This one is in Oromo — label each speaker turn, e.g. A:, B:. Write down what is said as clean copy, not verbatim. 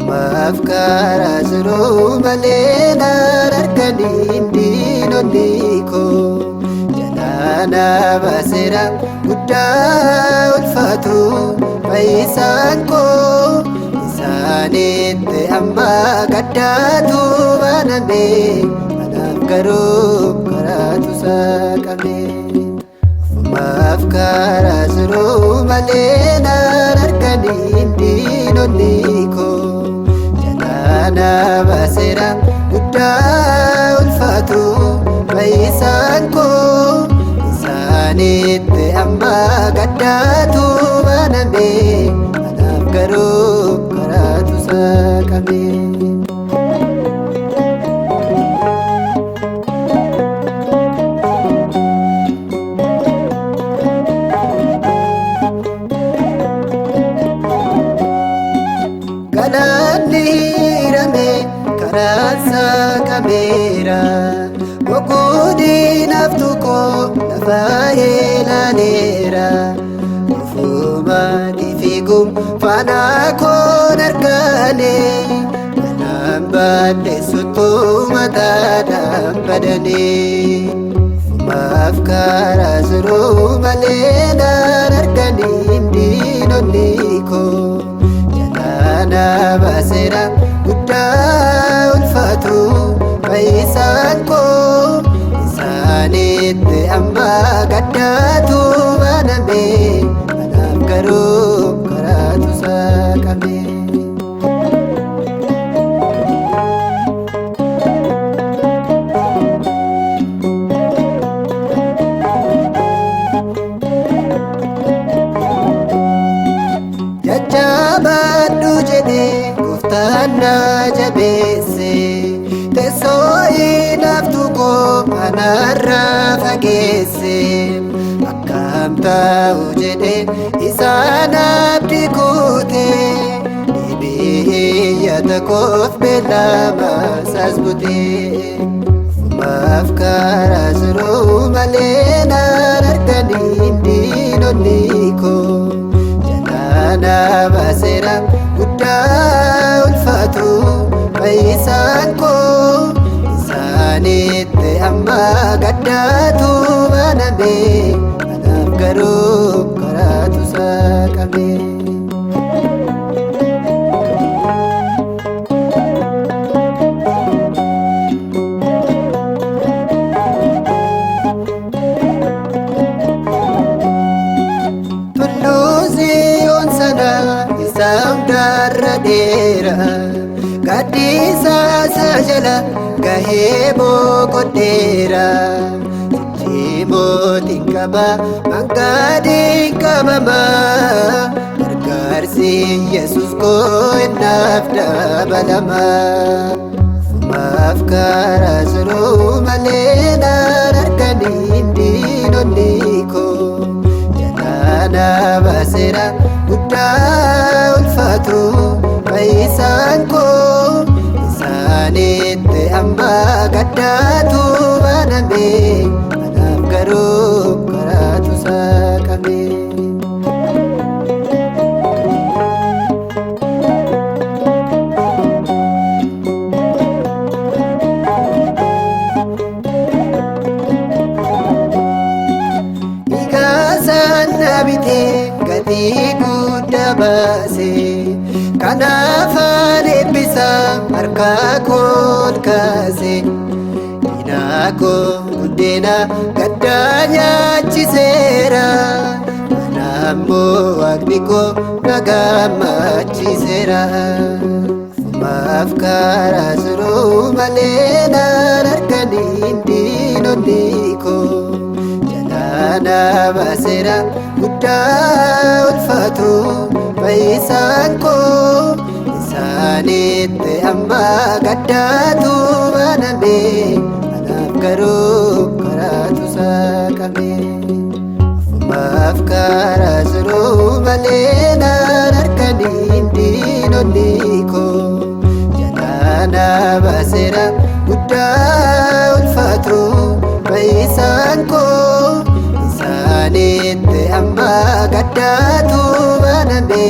A: Afkara jiru malee naan arganiin diinonni koo jalaana baseera guddaa ulfaatu fayyisaan koo isaaniitti amma gaddaatu baname anaaf garuu karaatu saaqame. Afkara jiru malee naan arganiin diinonni koo jalaana baseera guddaa ulfaatu fayyisaan koo isaaniitti amma gaddaatu baname anaaf garuu karaatu saaqame. Galaanni hiirame karaan saaqameera boqoodii naftu koo lafa ilaaleera ofumaanii fiiguun faana koon argane anaan balleessuttuu mataadhaan badane. Ofumaaf karaa jiru malee naan arganiin diinonni koo jalaana baseera guddaa ulfaatu fayyisaan koo isaaniitti amma gaddaatu baname anaaf garuu karaatu saaqame. Jajjabaadhu jedhee gooftaan na jabeesse teessoo hinaaftu koo anarraa fageesse akkam ta'u jedhee isaan abdii kuute deebi'ee yaada koof beellama saas bute. Ofumaaf karaa jiru malee naan arganiin diinonni koo jalaana baseera guddaa ulfaatu fayyisaan koo isaaniitti amma gaddaatu baname anaaf garuu karaatu saaqame. Isa hundarra dheera gaddisa isa jala gahee boqodheera jijjiimootiin qaba mangaadiin qabama gargaarsi Yesuus koo innaaf dabalama. Ofumaaf karaa jiru malee naan arganiin diinonni koo jalaana baseera guddaa ulfaatu fayyisaan koo isaaniitti amma gaddaatu baname anaaf garuu karaatu saaqame. Igaasaan na bitee gatii guddaa baase kanaaf ani eebbisa harka koo ol kaase diinaa koo buddeena gaddaa nyaachiseera ana ammoo waaqni koo na gammachiiseera. Ofumaaf karaa jiru malee naan arganiin diinonni koo jalaana baseera guddaa ulfaatu fayyisaan koo isaanitti amma gaddaatu baname anaaf garuu karaatu saaqame ofumaaf karaa jiru malee naan harkaniin diinonni koo jalaana baaseera guddaa ulfaatu fayyisaan koo isaanitti amma gaddaatu baname